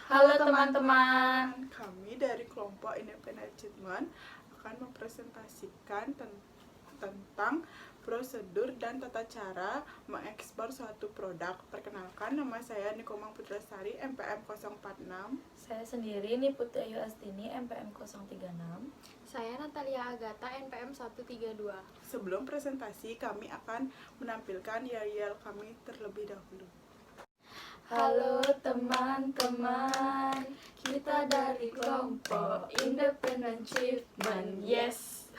Halo teman-teman. Kami dari kelompok Independent Achievement akan mempresentasikan tentang prosedur dan tata cara mengekspor suatu produk. Perkenalkan, nama saya Nikomang Putrasari, MPM 046. Saya sendiri Niputi Ayu Astini, MPM 036. Saya Natalia Agata, NPM 132. Sebelum presentasi, kami akan menampilkan yel-yel kami terlebih dahulu. Halo teman-teman, kita dari kelompok Independent Achievement. Yes.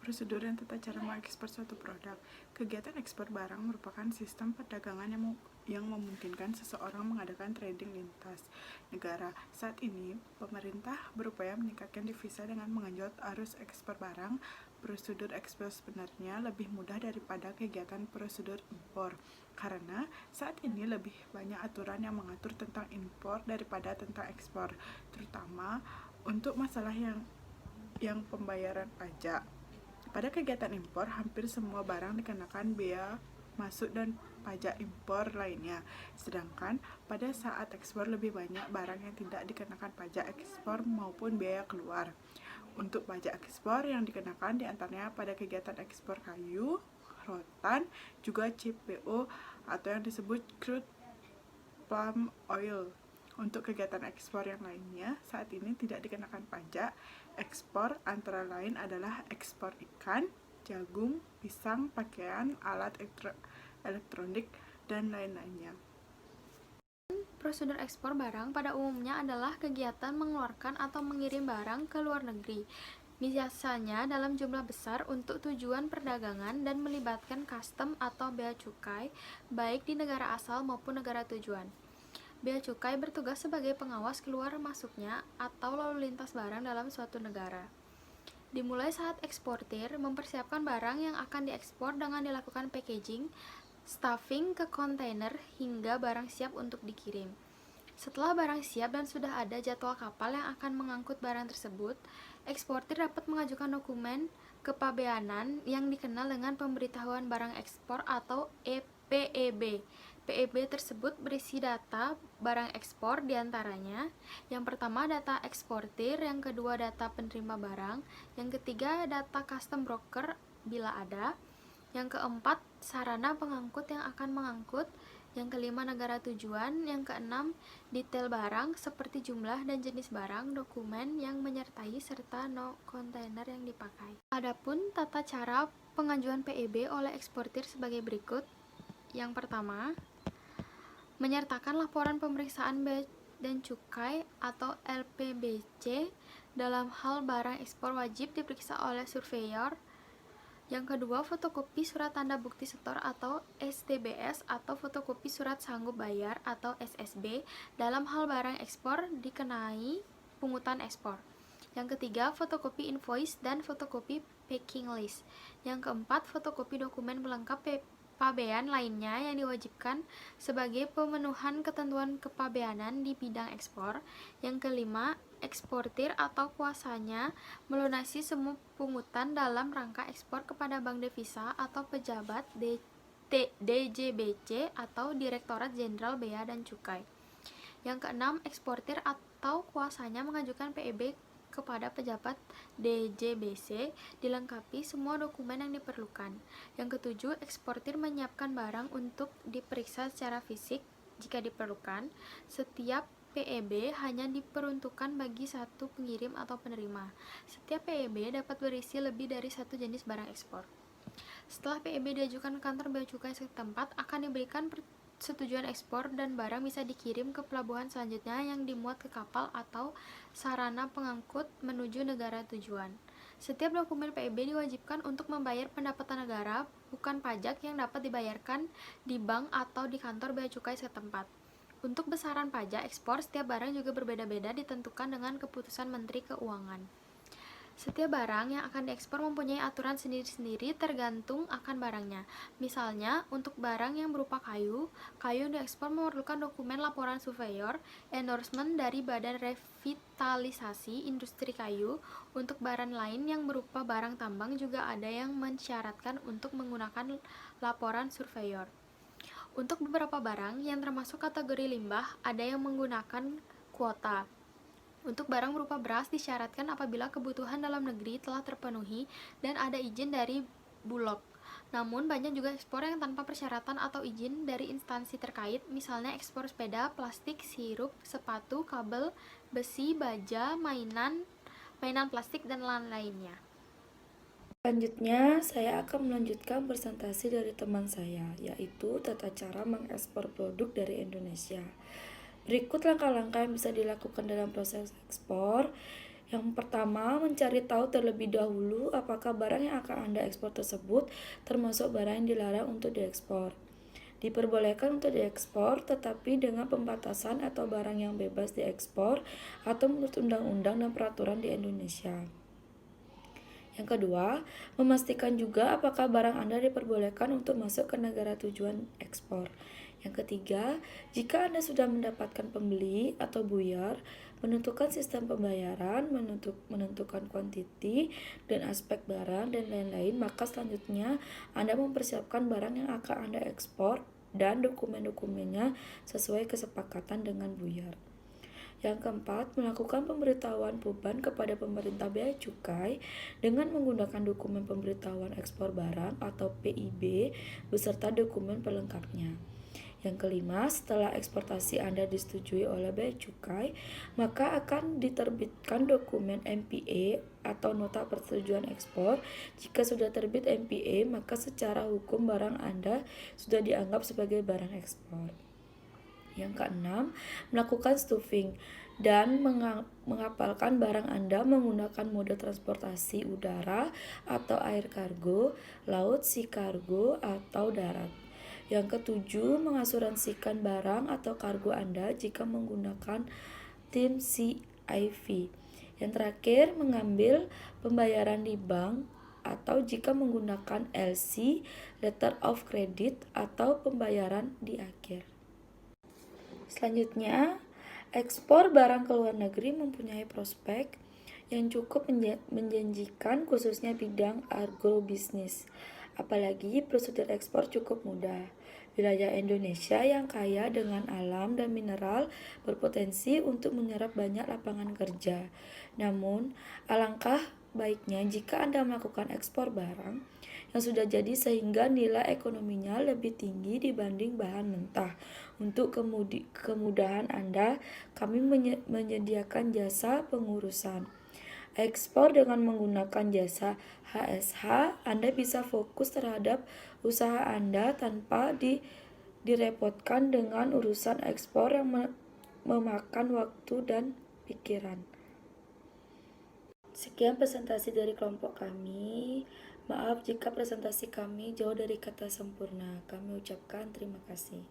Prosedur dan tata cara mengekspor suatu produk. Kegiatan ekspor barang merupakan sistem perdagangan yang memungkinkan seseorang mengadakan trading lintas negara. Saat ini, pemerintah berupaya meningkatkan devisa dengan mengenjot arus ekspor barang. Prosedur ekspor sebenarnya lebih mudah daripada kegiatan prosedur impor, karena saat ini lebih banyak aturan yang mengatur tentang impor daripada tentang ekspor, terutama untuk masalah yang pembayaran pajak. Pada kegiatan impor, hampir semua barang dikenakan bea masuk dan pajak impor lainnya. Sedangkan pada saat ekspor lebih banyak barang yang tidak dikenakan pajak ekspor maupun biaya keluar. Untuk pajak ekspor yang dikenakan diantaranya pada kegiatan ekspor kayu, rotan, juga CPO atau yang disebut crude palm oil. Untuk kegiatan ekspor yang lainnya, saat ini tidak dikenakan pajak ekspor, antara lain adalah ekspor ikan, jagung, pisang, pakaian, alat elektronik, dan lain-lainnya. Prosedur ekspor barang pada umumnya adalah kegiatan mengeluarkan atau mengirim barang ke luar negeri, biasanya dalam jumlah besar untuk tujuan perdagangan dan melibatkan custom atau bea cukai, baik di negara asal maupun negara tujuan. Bea cukai bertugas sebagai pengawas keluar masuknya atau lalu lintas barang dalam suatu negara. Dimulai saat eksportir mempersiapkan barang yang akan diekspor dengan dilakukan packaging, stuffing ke kontainer hingga barang siap untuk dikirim. Setelah barang siap dan sudah ada jadwal kapal yang akan mengangkut barang tersebut, eksportir dapat mengajukan dokumen kepabeanan yang dikenal dengan pemberitahuan barang ekspor atau PEB. PEB tersebut berisi data barang ekspor, diantaranya yang pertama data eksportir, yang kedua data penerima barang, yang ketiga data custom broker bila ada, yang keempat sarana pengangkut yang akan mengangkut, yang kelima negara tujuan, yang keenam detail barang seperti jumlah dan jenis barang, dokumen yang menyertai, serta kontainer yang dipakai. Adapun tata cara pengajuan PEB oleh eksportir sebagai berikut. Yang pertama, menyertakan laporan pemeriksaan bea dan cukai atau LPBC. Dalam hal barang ekspor wajib diperiksa oleh surveyor. Yang kedua, fotokopi surat tanda bukti setor atau STBS atau fotokopi surat sanggup bayar atau SSB. Dalam hal barang ekspor dikenai pungutan ekspor. Yang ketiga, fotokopi invoice dan fotokopi packing list. Yang keempat, fotokopi dokumen pelengkap pabean lainnya yang diwajibkan sebagai pemenuhan ketentuan kepabeanan di bidang ekspor. Yang kelima, eksportir atau kuasanya melunasi semua pungutan dalam rangka ekspor kepada bank devisa atau pejabat DJBC atau Direktorat Jenderal Bea dan Cukai. Yang keenam, eksportir atau kuasanya mengajukan PEB kepada pejabat DJBC dilengkapi semua dokumen yang diperlukan. Yang ketujuh, eksportir menyiapkan barang untuk diperiksa secara fisik jika diperlukan. Setiap PEB hanya diperuntukkan bagi satu pengirim atau penerima. Setiap PEB dapat berisi lebih dari satu jenis barang ekspor. Setelah PEB diajukan ke kantor bea cukai setempat, akan diberikan persetujuan ekspor dan barang bisa dikirim ke pelabuhan selanjutnya yang dimuat ke kapal atau sarana pengangkut menuju negara tujuan. Setiap dokumen PEB diwajibkan untuk membayar pendapatan negara, bukan pajak yang dapat dibayarkan di bank atau di kantor bea cukai setempat. Untuk besaran pajak ekspor, setiap barang juga berbeda-beda ditentukan dengan keputusan Menteri Keuangan. Setiap barang yang akan diekspor mempunyai aturan sendiri-sendiri tergantung akan barangnya. Misalnya, untuk barang yang berupa kayu yang diekspor memerlukan dokumen laporan surveyor, endorsement dari Badan Revitalisasi Industri Kayu. Untuk barang lain yang berupa barang tambang juga ada yang mensyaratkan untuk menggunakan laporan surveyor. Untuk beberapa barang yang termasuk kategori limbah, ada yang menggunakan kuota. Untuk barang berupa beras disyaratkan apabila kebutuhan dalam negeri telah terpenuhi dan ada izin dari Bulog. Namun, banyak juga ekspor yang tanpa persyaratan atau izin dari instansi terkait, misalnya ekspor sepeda, plastik, sirup, sepatu, kabel, besi, baja, mainan plastik, dan lain-lainnya. Selanjutnya, saya akan melanjutkan presentasi dari teman saya, yaitu tata cara mengekspor produk dari Indonesia. Berikut langkah-langkah yang bisa dilakukan dalam proses ekspor. Yang pertama, mencari tahu terlebih dahulu apakah barang yang akan Anda ekspor tersebut termasuk barang yang dilarang untuk diekspor. Diperbolehkan untuk diekspor, tetapi dengan pembatasan atau barang yang bebas diekspor atau menurut undang-undang dan peraturan di Indonesia. Yang kedua, memastikan juga apakah barang Anda diperbolehkan untuk masuk ke negara tujuan ekspor. Yang ketiga, jika Anda sudah mendapatkan pembeli atau buyer, menentukan sistem pembayaran, menentukan kuantiti dan aspek barang dan lain-lain, maka selanjutnya Anda mempersiapkan barang yang akan Anda ekspor dan dokumen-dokumennya sesuai kesepakatan dengan buyer. Yang keempat, melakukan pemberitahuan beban kepada pemerintah bea cukai dengan menggunakan dokumen pemberitahuan ekspor barang atau PIB beserta dokumen pelengkapnya. Yang kelima, setelah eksportasi Anda disetujui oleh bea cukai, maka akan diterbitkan dokumen MPA atau nota persetujuan ekspor. Jika sudah terbit MPA, maka secara hukum barang Anda sudah dianggap sebagai barang ekspor. Yang keenam, melakukan stuffing dan mengapalkan barang Anda menggunakan mode transportasi udara atau air kargo, laut, sea kargo, atau darat. Yang ketujuh, mengasuransikan barang atau kargo Anda jika menggunakan tim CIV. Yang terakhir, mengambil pembayaran di bank atau jika menggunakan LC, letter of credit, atau pembayaran di akhir. Selanjutnya, ekspor barang ke luar negeri mempunyai prospek yang cukup menjanjikan khususnya bidang agrobisnis. Apalagi prosedur ekspor cukup mudah. Wilayah Indonesia yang kaya dengan alam dan mineral berpotensi untuk menyerap banyak lapangan kerja. Namun, alangkah baiknya jika Anda melakukan ekspor barang yang sudah jadi sehingga nilai ekonominya lebih tinggi dibanding bahan mentah. Untuk kemudahan Anda, kami menyediakan jasa pengurusan ekspor dengan menggunakan jasa HSH. Anda bisa fokus terhadap usaha Anda tanpa direpotkan dengan urusan ekspor yang memakan waktu dan pikiran. Sekian presentasi dari kelompok kami. Maaf jika presentasi kami jauh dari kata sempurna. Kami ucapkan terima kasih.